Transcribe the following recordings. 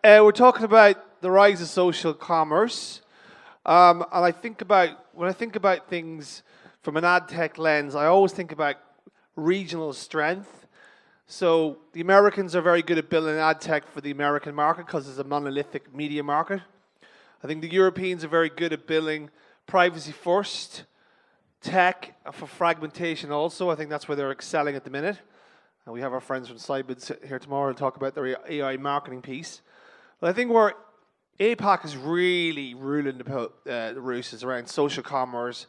We're talking about the rise of social commerce, and when I think about things from an ad tech lens, I always think about regional strength. So the Americans are very good at building ad tech for the American market because it's a monolithic media market. I think the Europeans are very good at building privacy first tech for fragmentation also. I think that's where they're excelling at the minute. And we have our friends from Cybids here tomorrow to talk about their AI marketing piece. But I think where APAC is really ruling the roost is around social commerce,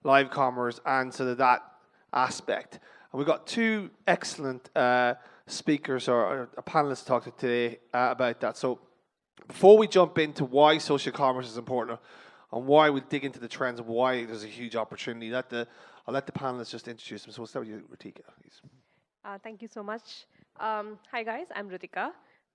live commerce, and sort of that aspect. And we've got two excellent speakers or panelists to talk to today about that. So before we jump into why social commerce is important and why we dig into the trends and why there's a huge opportunity, I'll let the panelists just introduce them. So we'll start with you, Ritika, please. Thank you so much. Hi guys, I'm Ritika.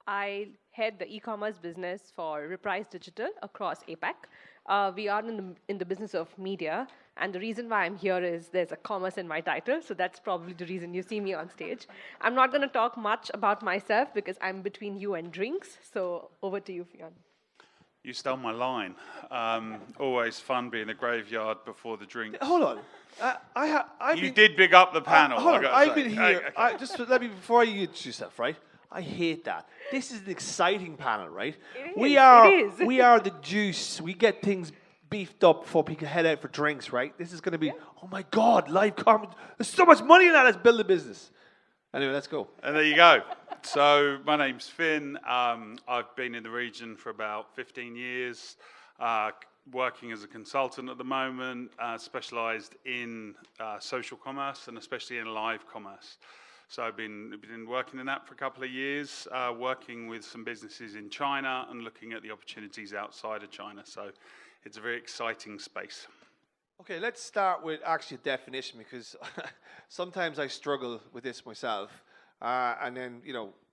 I head the e-commerce business for Reprise Digital across APAC. We are in the business of media, and the reason why I'm here is there's a commerce in my title, so that's probably the reason you see me on stage. I'm not going to talk much about myself because I'm between you and drinks, so over to you, Fionn. You stole my line. Always fun being a graveyard before the drinks. Hold on. You did big up the panel. Hold on. I've been here. Okay. Just let me, before you introduce yourself, right? I hate that. This is an exciting panel, right? It is. We are the juice. We get things beefed up before people head out for drinks, right? This is going to be, oh my God, live comedy. There's so much money in that. Let's build a business. Anyway, let's go. And there you go. So my name's Finn. I've been in the region for about 15 years, working as a consultant at the moment, specialised in social commerce and especially in live commerce. So I've been working in that for a couple of years, working with some businesses in China and looking at the opportunities outside of China. So it's a very exciting space. Okay, let's start with actually a definition because sometimes I struggle with this myself. And then,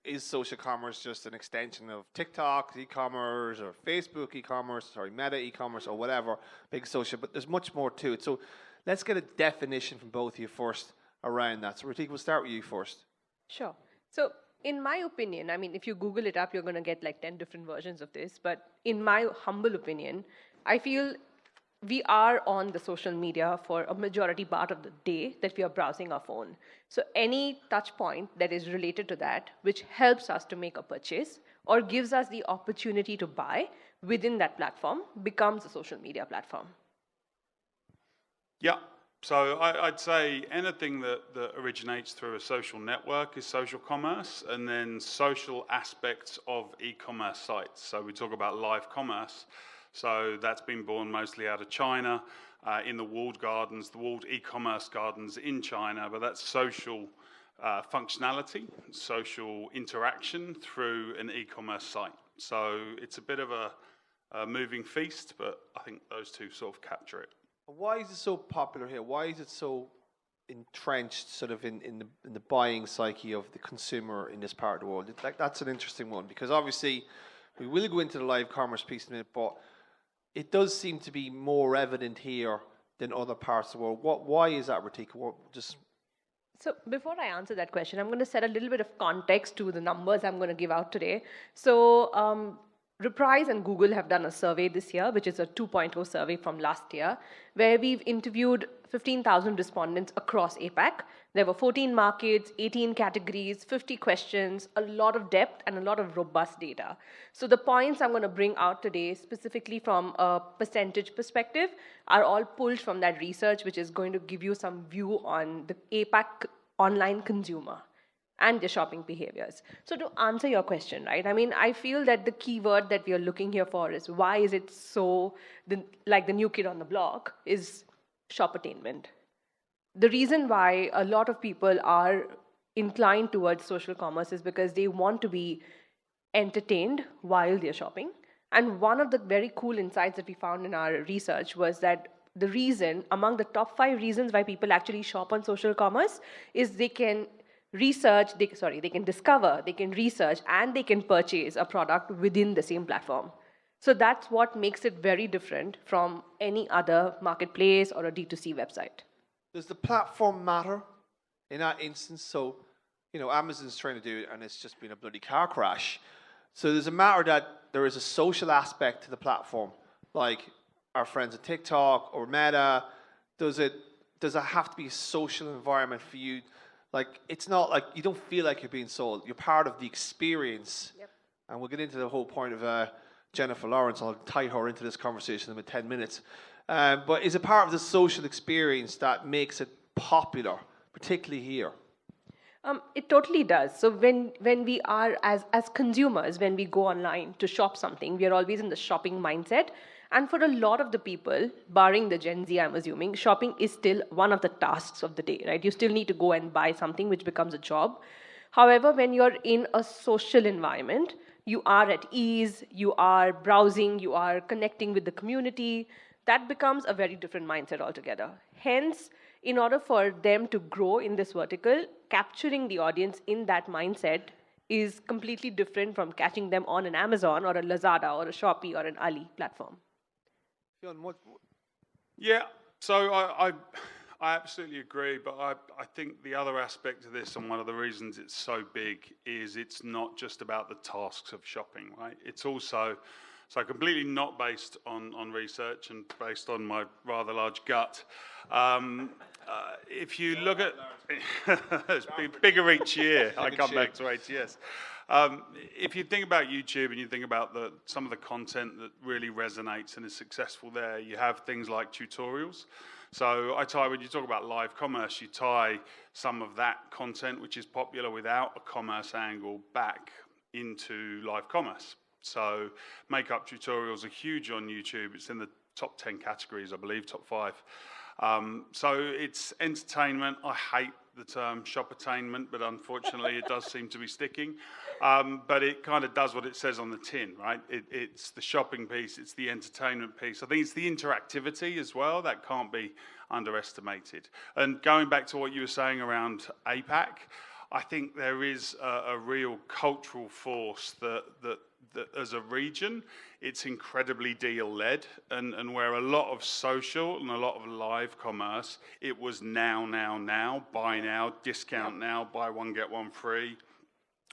is social commerce just an extension of TikTok e-commerce or Facebook e-commerce, Meta e-commerce or whatever, big social, but there's much more to it. So let's get a definition from both of you first around that. So Ritika, we'll start with you first. Sure. So in my opinion, if you Google it up, you're going to get like 10 different versions of this. But in my humble opinion, I feel we are on the social media for a majority part of the day that we are browsing our phone. So any touch point that is related to that, which helps us to make a purchase or gives us the opportunity to buy within that platform, becomes a social media platform. Yeah. So I'd say anything that originates through a social network is social commerce, and then social aspects of e-commerce sites. So we talk about live commerce. So that's been born mostly out of China, in the walled gardens, the walled e-commerce gardens in China, but that's social functionality, social interaction through an e-commerce site. So it's a bit of a moving feast, but I think those two sort of capture it. Why is it so popular here? Why is it so entrenched sort of in the buying psyche of the consumer in this part of the world? That's an interesting one because obviously we will go into the live commerce piece in a minute, but it does seem to be more evident here than other parts of the world. Why is that, Ritika? So before I answer that question, I'm going to set a little bit of context to the numbers I'm going to give out today. So Reprise and Google have done a survey this year, which is a 2.0 survey from last year, where we've interviewed 15,000 respondents across APAC. There were 14 markets, 18 categories, 50 questions, a lot of depth and a lot of robust data. So the points I'm going to bring out today, specifically from a percentage perspective, are all pulled from that research, which is going to give you some view on the APAC online consumer and their shopping behaviors. So to answer your question, right, I feel that the key word that we are looking here for is why is it so, like the new kid on the block, is shoppertainment. The reason why a lot of people are inclined towards social commerce is because they want to be entertained while they're shopping. And one of the very cool insights that we found in our research was that the reason, among the top 5 reasons why people actually shop on social commerce is they can they can discover, they can research, and they can purchase a product within the same platform. So that's what makes it very different from any other marketplace or a D2C website. Does the platform matter in that instance? So, Amazon's trying to do it, and it's just been a bloody car crash. So there's a matter that there is a social aspect to the platform, like our friends at TikTok or Meta. Does it have to be a social environment for you? Like, it's not like you don't feel like you're being sold. You're part of the experience. Yep. And we'll get into the whole point of Jennifer Lawrence. I'll tie her into this conversation in about 10 minutes. But is it part of the social experience that makes it popular, particularly here? It totally does. So when we are as consumers, when we go online to shop something, we are always in the shopping mindset. And for a lot of the people, barring the Gen Z, I'm assuming, shopping is still one of the tasks of the day, right? You still need to go and buy something, which becomes a job. However, when you're in a social environment, you are at ease, you are browsing, you are connecting with the community. That becomes a very different mindset altogether. Hence, in order for them to grow in this vertical, capturing the audience in that mindset is completely different from catching them on an Amazon or a Lazada or a Shopee or an Ali platform. Yeah, so I absolutely agree, but I think the other aspect of this, and one of the reasons it's so big, is it's not just about the tasks of shopping, right? It's also, so completely not based on research and based on my rather large gut. If you look at, it's bigger each year, I come back to ATS. If you think about YouTube and you think about some of the content that really resonates and is successful there, you have things like tutorials. So when you talk about live commerce, you tie some of that content, which is popular without a commerce angle, back into live commerce. So makeup tutorials are huge on YouTube. It's in the top 10 categories, I believe, top 5. So it's entertainment. I hate the term shop-attainment, but unfortunately it does seem to be sticking. But it kind of does what it says on the tin, right? It's the shopping piece, it's the entertainment piece. I think it's the interactivity as well that can't be underestimated. And going back to what you were saying around APAC, I think there is a real cultural force that as a region, it's incredibly deal-led, and where a lot of social and a lot of live commerce, it was now, buy now, discount now, buy one, get one free,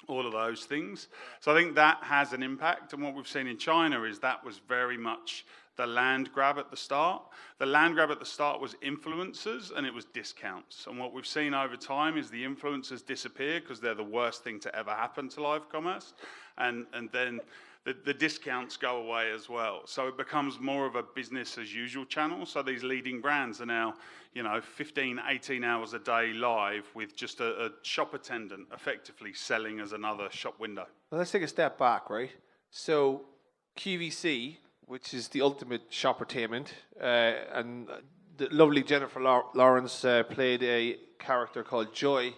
all of those things. So I think that has an impact, and what we've seen in China is that was very much the land grab at the start. The land grab at the start was influencers and it was discounts. And what we've seen over time is the influencers disappear because they're the worst thing to ever happen to live commerce. And then the discounts go away as well. So it becomes more of a business as usual channel. So these leading brands are now, 15, 18 hours a day live with just a shop attendant effectively selling as another shop window. Well, let's take a step back, right? So QVC, which is the ultimate shoppertainment, and the lovely Jennifer Lawrence played a character called Joy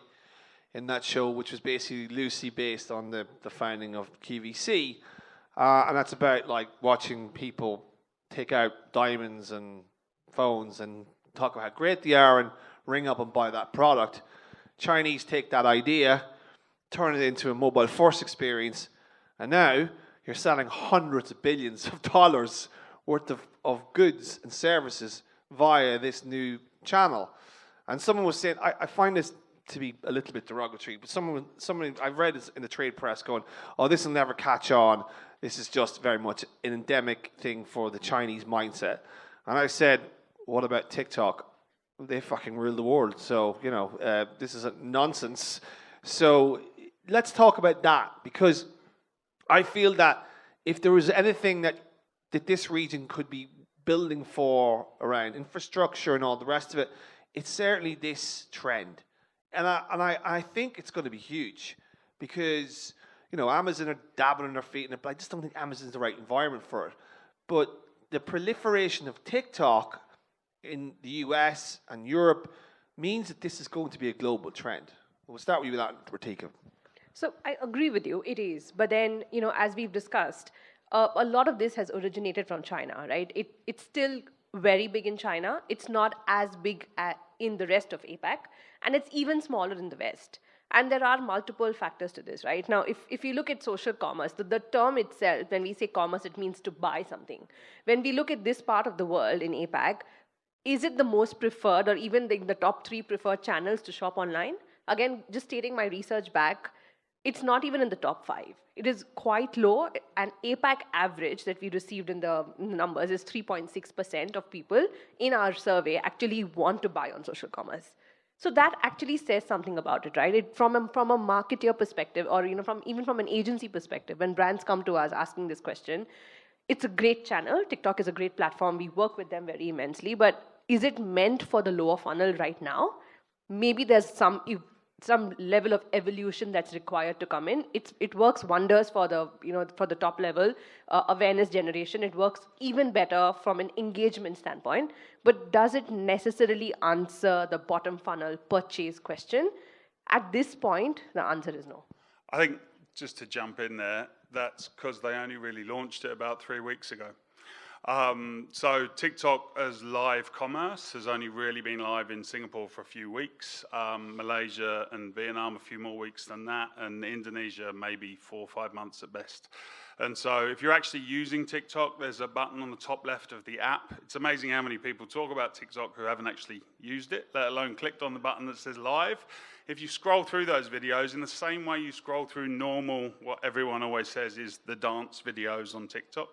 in that show, which was basically loosely based on the founding of QVC. And that's about like watching people take out diamonds and phones and talk about how great they are and ring up and buy that product. Chinese take that idea, turn it into a mobile first experience, and now you're selling hundreds of billions of dollars worth of goods and services via this new channel. And someone was saying, I find this to be a little bit derogatory, but someone I've read this in the trade press going, oh, this will never catch on. This is just very much an endemic thing for the Chinese mindset. And I said, what about TikTok? They fucking rule the world. So, this is a nonsense. So let's talk about that, because I feel that if there was anything that this region could be building for around infrastructure and all the rest of it, it's certainly this trend. And I think it's going to be huge because, Amazon are dabbling their feet in it, but I just don't think Amazon's the right environment for it. But the proliferation of TikTok in the US and Europe means that this is going to be a global trend. We'll start with you with that, Ratika. So I agree with you, it is. But then, as we've discussed, a lot of this has originated from China, right? It's still very big in China. It's not as big in the rest of APAC, and it's even smaller in the West. And there are multiple factors to this, right? Now, if you look at social commerce, the term itself, when we say commerce, it means to buy something. When we look at this part of the world in APAC, is it the most preferred or even the top 3 preferred channels to shop online? Again, just stating my research back, it's not even in the top 5. It is quite low. And APAC average that we received in the numbers is 3.6% of people in our survey actually want to buy on social commerce. So that actually says something about it, right? From a marketer perspective, or even from an agency perspective, when brands come to us asking this question, it's a great channel. TikTok is a great platform. We work with them very immensely. But is it meant for the lower funnel right now? Maybe there's some level of evolution that's required to come in. It works wonders for the top level awareness generation. It works even better from an engagement standpoint. But does it necessarily answer the bottom funnel purchase question? At this point, the answer is no. I think, just to jump in there, that's because they only really launched it about 3 weeks ago. So TikTok as live commerce has only really been live in Singapore for a few weeks, Malaysia and Vietnam a few more weeks than that, and Indonesia maybe 4 or 5 months at best. And so if you're actually using TikTok, there's a button on the top left of the app. It's amazing how many people talk about TikTok who haven't actually used it, let alone clicked on the button that says live. If you scroll through those videos in the same way you scroll through normal, what everyone always says is the dance videos on TikTok,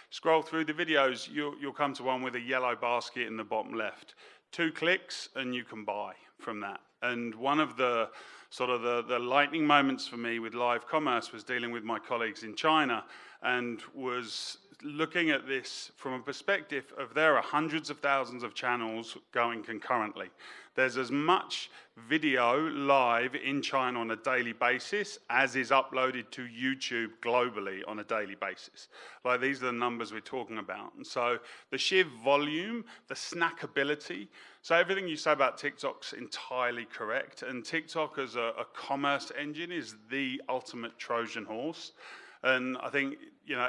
scroll through the videos, you'll come to one with a yellow basket in the bottom left. 2 clicks and you can buy from that. And one of the sort of the lightning moments for me with live commerce was dealing with my colleagues in China, and was looking at this from a perspective of there are hundreds of thousands of channels going concurrently. There's as much video live in China on a daily basis as is uploaded to YouTube globally on a daily basis. Like, these are the numbers we're talking about. And so the sheer volume, the snackability, so everything you say about TikTok's entirely correct. And TikTok as a commerce engine is the ultimate Trojan horse. And I think,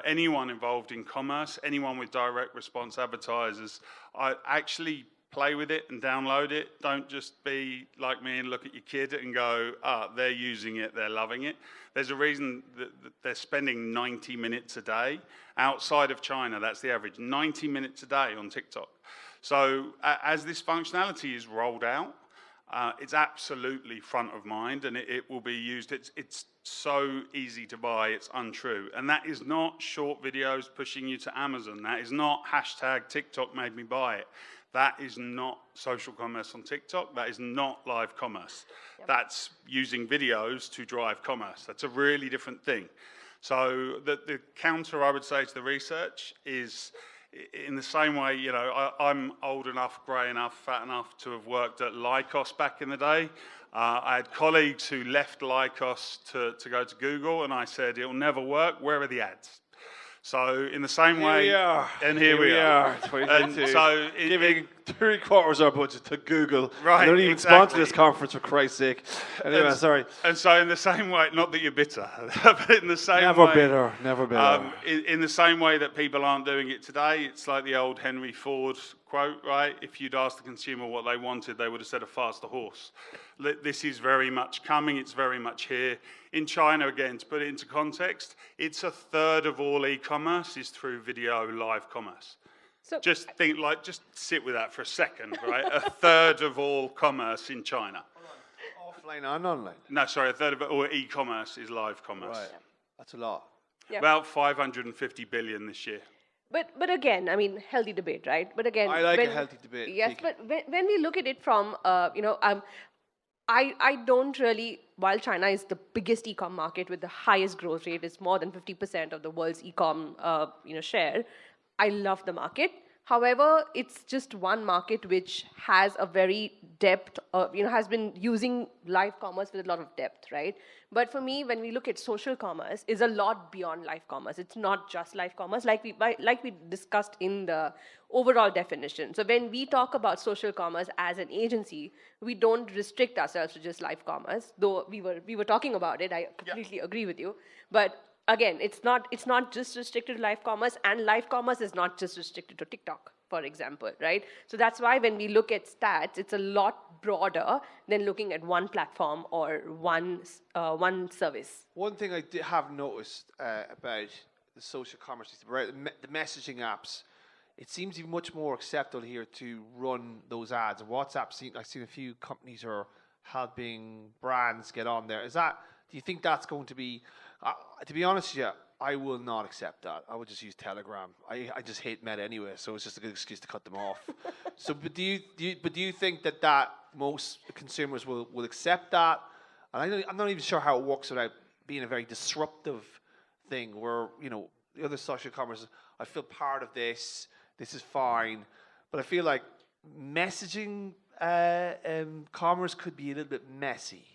anyone involved in commerce, anyone with direct response advertisers, I actually play with it and download it. Don't just be like me and look at your kid and go, they're using it, they're loving it. There's a reason that they're spending 90 minutes a day. Outside of China, that's the average, 90 minutes a day on TikTok. So as this functionality is rolled out, it's absolutely front of mind, and it will be used. It's so easy to buy, it's untrue. And that is not short videos pushing you to Amazon. That is not hashtag TikTok made me buy it. That is not social commerce on TikTok. That is not live commerce. Yep. That's using videos to drive commerce. That's a really different thing. So the counter, I would say, to the research is, in the same way, I'm old enough, grey enough, fat enough to have worked at Lycos back in the day. I had colleagues who left Lycos to go to Google, and I said, it'll never work. Where are the ads? So in the same way, and here we are. And so giving 3/4 of our budget to Google. Right, they don't even sponsor this conference, for Christ's sake. Anyway, sorry. And so in the same way, not that you're bitter, but in the same never way, bitter. In the same way that people aren't doing it today, it's like the old Henry Ford quote, right? If you'd asked the consumer what they wanted, they would have said a faster horse. This is very much coming. It's very much here. In China, again, to put it into context, it's 1/3 of all e-commerce is through video live commerce. So just sit with that for a second, right? 1/3 of all commerce in China. Offline and online? No, sorry, 1/3 of all e-commerce is live commerce. Right. That's a lot. Yeah. About 550 billion this year. But again, I mean, healthy debate, right? But again, I like a healthy debate. Yes, but when we look at it from, I don't really, while China is the biggest e-com market with the highest growth rate, it's more than 50% of the world's e-com, share. I love the market. However, it's just one market which has a very depth, has been using live commerce with a lot of depth, right? But for me, when we look at social commerce, is a lot beyond live commerce. It's not just live commerce, like we discussed in the overall definition. So when we talk about social commerce as an agency, we don't restrict ourselves to just live commerce. Though we were talking about it, I completely agree with you. But again, it's not just restricted to live commerce, and live commerce is not just restricted to TikTok, for example, right? So that's why when we look at stats, it's a lot broader than looking at one platform or one service. One thing I have noticed about the social commerce, the messaging apps, it seems to be much more acceptable here to run those ads. WhatsApp, I've seen a few companies are helping brands get on there. Do Do you think that's going to be? To be honest with you, I will not accept that. I would just use Telegram. I just hate Meta anyway, so it's just a good excuse to cut them off. So, but do you think that most consumers will accept that? And I'm not even sure how it works without being a very disruptive thing where, the other social commerce, I feel part of this is fine, but I feel like messaging commerce could be a little bit messy.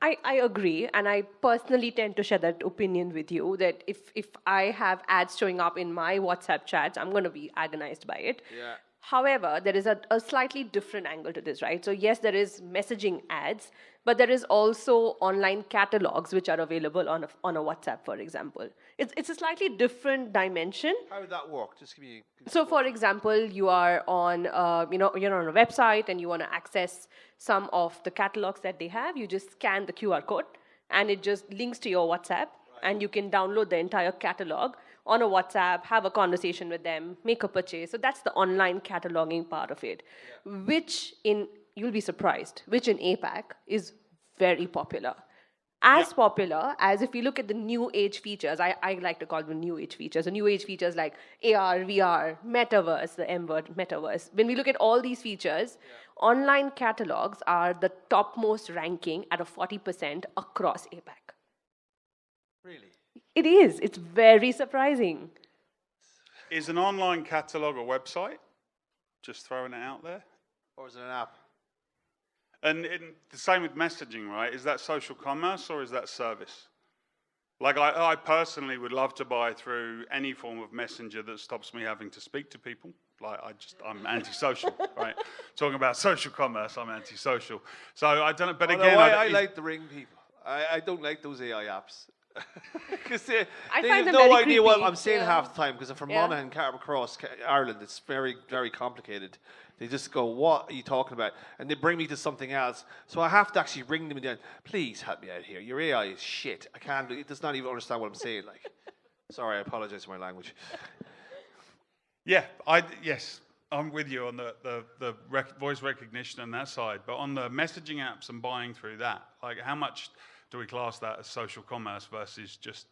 I agree, and I personally tend to share that opinion with you that if I have ads showing up in my WhatsApp chats, I'm going to be agonized by it. Yeah. However, there is a slightly different angle to this, right? So yes, there is messaging ads, but there is also online catalogs which are available on a WhatsApp, for example. It's a slightly different dimension. How would that work? Just give me. So, for example, you are on, you're on a website and you want to access some of the catalogs that they have. You just scan the QR code, and it just links to your WhatsApp, and you can download the entire catalog on a WhatsApp, have a conversation with them, make a purchase. So that's the online cataloging part of it, which you'll be surprised, which in APAC is very popular. As popular as if you look at the new age features, I like to call them new age features. The new age features like AR, VR, metaverse, the M word, metaverse. When we look at all these features, online catalogs are the topmost ranking at a 40% across APAC. Really? It is. It's very surprising. Is an online catalog a website? Just throwing it out there. Or is it an app? And the same with messaging, right? Is that social commerce or is that service? Like I personally would love to buy through any form of messenger that stops me having to speak to people. Like I'm antisocial, right? Talking about social commerce, I'm antisocial. So I don't know, but again, I like to ring people. I don't like those AI apps. Because they find have them no very idea what creepy. I'm saying Yeah. half the time, because I'm from Monaghan, Carrick Cross, Ireland. It's very, very complicated. They just go, what are you talking about? And they bring me to something else. So I have to actually ring them again. Please help me out here. Your AI is shit. I can't, it does not even understand what I'm saying. Like, sorry, I apologize for my language. Yeah, yes, I'm with you on the voice recognition on that side. But on the messaging apps and buying through that, like how much do we class that as social commerce versus just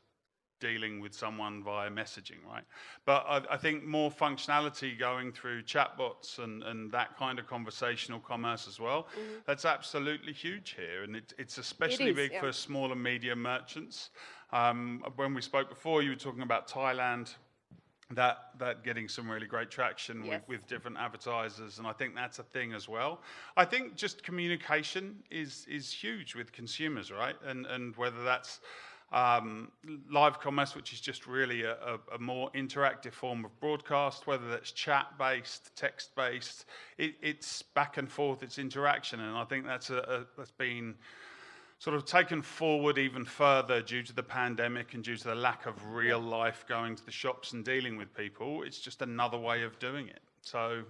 dealing with someone via messaging, right? But I think more functionality going through chatbots and that kind of conversational commerce as well, that's absolutely huge here. And it's especially big for small and medium merchants. When we spoke before, you were talking about Thailand, that getting some really great traction with different advertisers, and I think that's a thing as well. I think just communication is huge with consumers, right? And whether that's live commerce, which is just really a more interactive form of broadcast, whether that's chat-based, text-based, it's back and forth, it's interaction, and I think that's been sort of taken forward even further due to the pandemic and due to the lack of real life going to the shops and dealing with people. It's just another way of doing it. So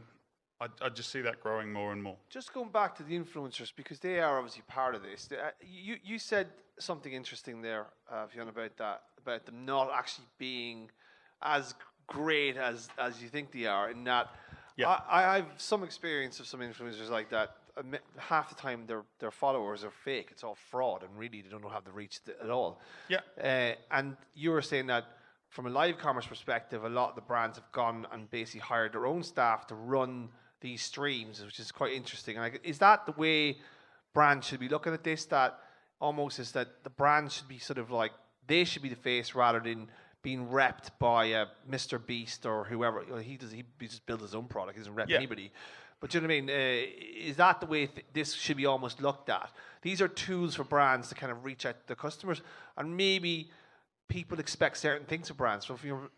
I just see that growing more and more. Just going back to the influencers, because they are obviously part of this. You said something interesting there, Fiona, about that, about them not actually being as great as you think they are. In that, I have some experience of some influencers like that. Half the time their followers are fake. It's all fraud, and really they don't have the reach at all. Yeah. And you were saying that from a live commerce perspective, a lot of the brands have gone and basically hired their own staff to run these streams, which is quite interesting. And is that the way brands should be looking at this? That almost is that the brand should be sort of like, they should be the face rather than being repped by Mr. Beast or whoever. He just builds his own product. He doesn't rep anybody. But do you know what I mean? Is that the way this should be almost looked at? These are tools for brands to kind of reach out to the customers, and maybe people expect certain things of brands. So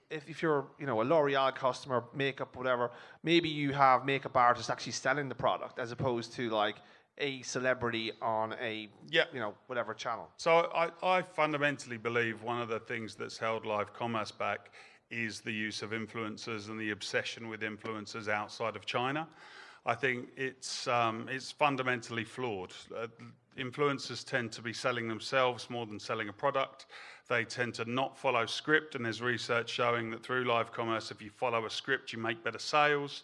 if you're a L'Oreal customer, makeup, whatever, maybe you have makeup artists actually selling the product as opposed to like a celebrity on a whatever channel. So I fundamentally believe one of the things that's held live commerce back is the use of influencers and the obsession with influencers outside of China. I think it's fundamentally flawed. Influencers tend to be selling themselves more than selling a product. They tend to not follow script, and there's research showing that through live commerce, if you follow a script, you make better sales.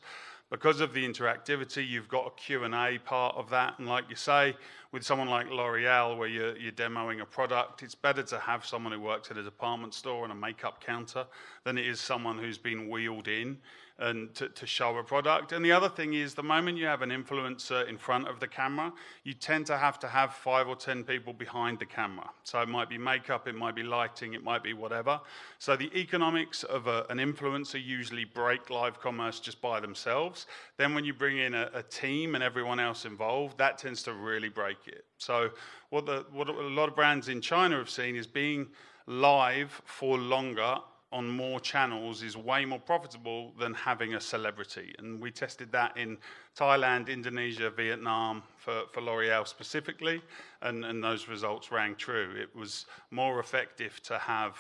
Because of the interactivity, you've got a Q&A part of that, and like you say, with someone like L'Oreal, where you're demoing a product, it's better to have someone who works at a department store and a makeup counter than it is someone who's been wheeled in and to show a product. And the other thing is, the moment you have an influencer in front of the camera, you tend to have 5 or 10 people behind the camera. So it might be makeup, it might be lighting, it might be whatever. So the economics of an influencer usually break live commerce just by themselves. Then when you bring in a team and everyone else involved, that tends to really break it. So what a lot of brands in China have seen is being live for longer on more channels is way more profitable than having a celebrity. And we tested that in Thailand, Indonesia, Vietnam for L'Oreal specifically, and those results rang true. It was more effective to have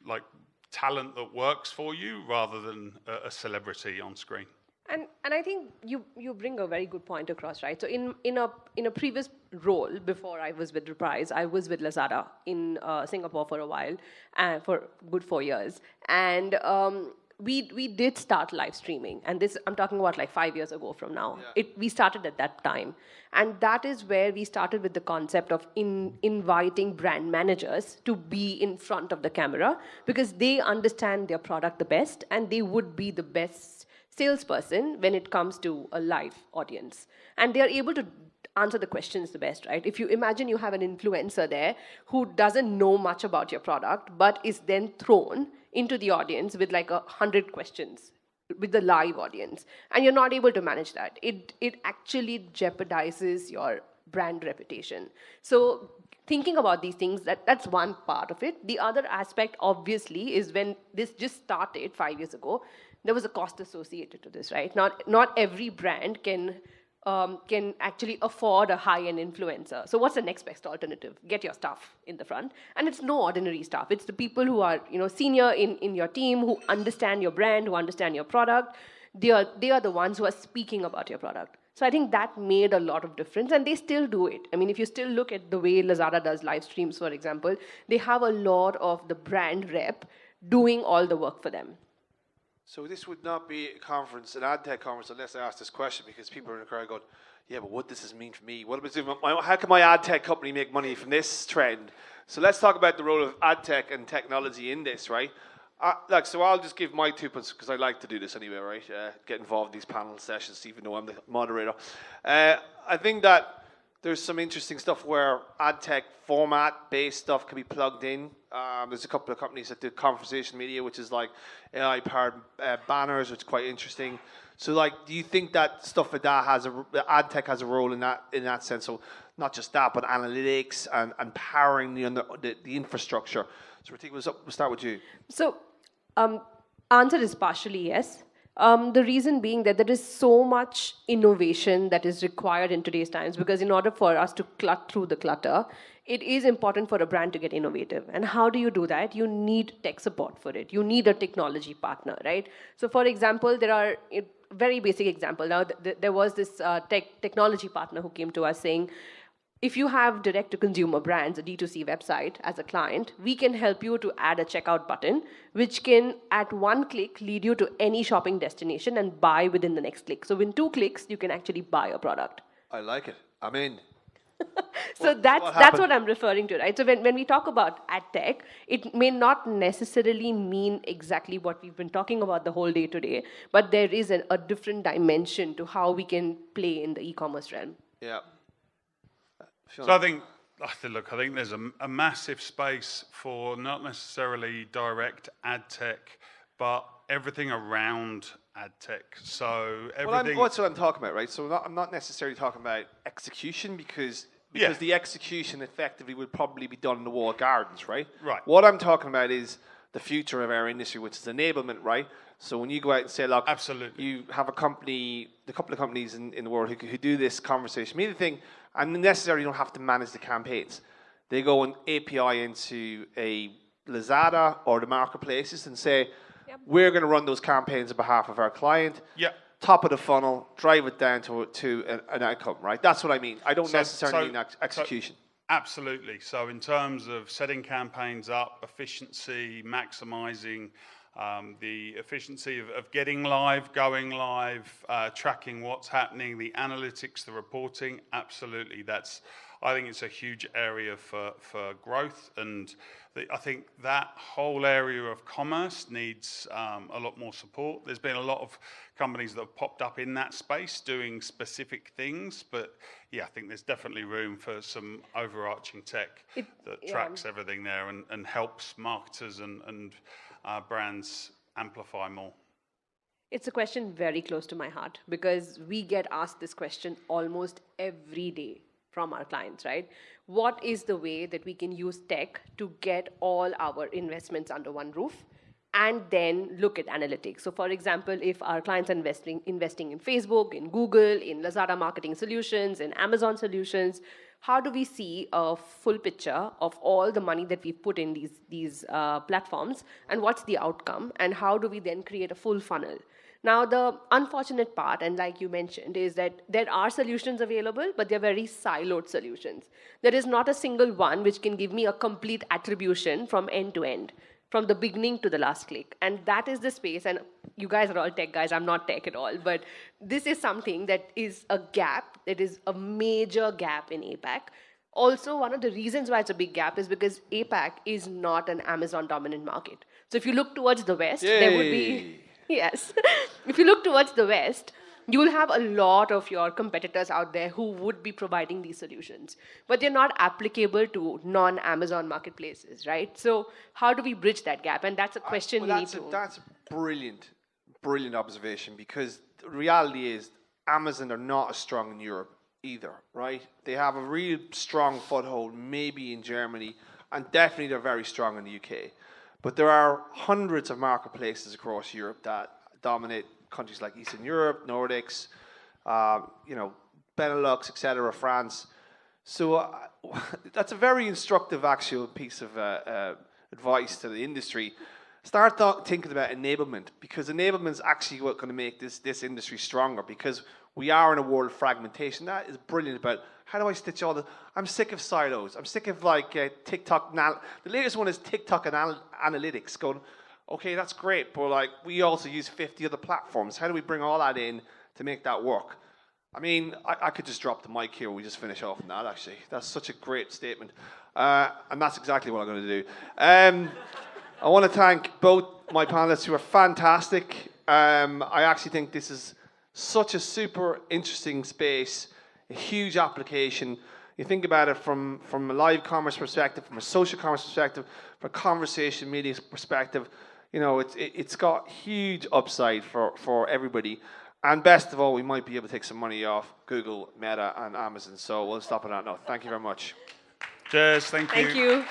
like talent that works for you rather than a celebrity on screen. And I think you bring a very good point across, right? So in a previous role before I was with Reprise, I was with Lazada in Singapore for a while, for good 4 years, and we did start live streaming, and this I'm talking about like 5 years ago from now. Yeah. We started at that time, and that is where we started with the concept of inviting brand managers to be in front of the camera because they understand their product the best, and they would be the best salesperson when it comes to a live audience, and they are able to answer the questions the best, right? If you imagine you have an influencer there who doesn't know much about your product but is then thrown into the audience with like 100 questions with the live audience, and you're not able to manage that, it actually jeopardizes your brand reputation. So thinking about these things, that's one part of it. The other aspect obviously is when this just started 5 years ago, there was a cost associated to this, right? Not every brand can actually afford a high-end influencer. So what's the next best alternative? Get your staff in the front. And it's no ordinary staff. It's the people who are senior in your team, who understand your brand, who understand your product. They are the ones who are speaking about your product. So I think that made a lot of difference, and they still do it. I mean, if you still look at the way Lazada does live streams, for example, they have a lot of the brand rep doing all the work for them. So this would not be a conference, an ad tech conference, unless I ask this question, because people are in the crowd going, yeah, but what does this mean for me? How can my ad tech company make money from this trend? So let's talk about the role of ad tech and technology in this, right? So I'll just give my 2 points, because I like to do this anyway, right? Get involved in these panel sessions, even though I'm the moderator. I think that there's some interesting stuff where ad tech format-based stuff can be plugged in. There's a couple of companies that do conversation media, which is like AI-powered banners, which is quite interesting. So, like, do you think that stuff like that ad tech has a role in that sense? So, not just that, but analytics and powering the infrastructure. So, Ratika, we'll start with you. So, answer is partially yes. The reason being that there is so much innovation that is required in today's times, because in order for us to cut through the clutter, it is important for a brand to get innovative. And how do you do that? You need tech support for it. You need a technology partner, right? So for example, there are a very basic example. Now, there was this technology partner who came to us saying, if you have direct-to-consumer brands, a D2C website, as a client, we can help you to add a checkout button, which can, at one click, lead you to any shopping destination and buy within the next click. So in 2 clicks, you can actually buy a product. I like it. I'm in. So that's what I'm referring to, right? So when we talk about ad tech, it may not necessarily mean exactly what we've been talking about the whole day today, but there is a different dimension to how we can play in the e-commerce realm. Yeah. So I think there's a massive space for not necessarily direct ad tech, but everything around ad tech. So everything. That's what I'm talking about, right? So I'm not necessarily talking about execution because the execution effectively would probably be done in the walled gardens, right? Right. What I'm talking about is the future of our industry, which is enablement, right? So when you go out and say, look, absolutely, you have a couple of companies in the world who do this conversation media thing, and necessarily don't have to manage the campaigns. They go and API into a Lazada or the marketplaces and say, we're going to run those campaigns on behalf of our client. Yeah. Top of the funnel, drive it down to an outcome, right? That's what I mean. I don't necessarily mean execution. Absolutely. So in terms of setting campaigns up, efficiency, maximizing the efficiency of getting live, going live, tracking what's happening, the analytics, the reporting, absolutely. That's I think it's a huge area for growth, and I think that whole area of commerce needs a lot more support. There's been a lot of companies that have popped up in that space doing specific things, but yeah, I think there's definitely room for some overarching tech that tracks everything there and helps marketers and brands amplify more. It's a question very close to my heart because we get asked this question almost every day from our clients, right? What is the way that we can use tech to get all our investments under one roof and then look at analytics? So for example, if our clients are investing in Facebook, in Google, in Lazada marketing solutions, in Amazon solutions, how do we see a full picture of all the money that we put in these platforms and what's the outcome, and how do we then create a full funnel? Now, the unfortunate part, and like you mentioned, is that there are solutions available, but they're very siloed solutions. There is not a single one which can give me a complete attribution from end to end, from the beginning to the last click. And that is the space, and you guys are all tech guys, I'm not tech at all, but this is something that is a gap, that is a major gap in APAC. Also, one of the reasons why it's a big gap is because APAC is not an Amazon dominant market. So if you look towards the West, there would be... Yes. If you look towards the West, you will have a lot of your competitors out there who would be providing these solutions, but they're not applicable to non-Amazon marketplaces, right? So how do we bridge that gap? And that's a question we need to... That's a brilliant observation, because the reality is Amazon are not as strong in Europe either, right? They have a real strong foothold maybe in Germany, and definitely they're very strong in the UK. But there are hundreds of marketplaces across Europe that dominate countries like Eastern Europe, Nordics, Benelux, etc., France. So that's a very instructive actual piece of advice to the industry. Start thinking about enablement, because enablement is actually what's going to make this industry stronger, because we are in a world of fragmentation. That is brilliant about how do I stitch all the... I'm sick of silos. I'm sick of TikTok. The latest one is TikTok analytics going, okay, that's great, but like we also use 50 other platforms. How do we bring all that in to make that work? I mean, I could just drop the mic here. We just finish off on that, actually. That's such a great statement. And that's exactly what I'm going to do. I want to thank both my panelists who are fantastic. I actually think this is such a super interesting space, a huge application. You think about it from a live commerce perspective, from a social commerce perspective, from a conversation media perspective. It's got huge upside for everybody. And best of all, we might be able to take some money off Google, Meta, and Amazon. So we'll stop on that note. Thank you very much. Cheers. Thank you. Thank you.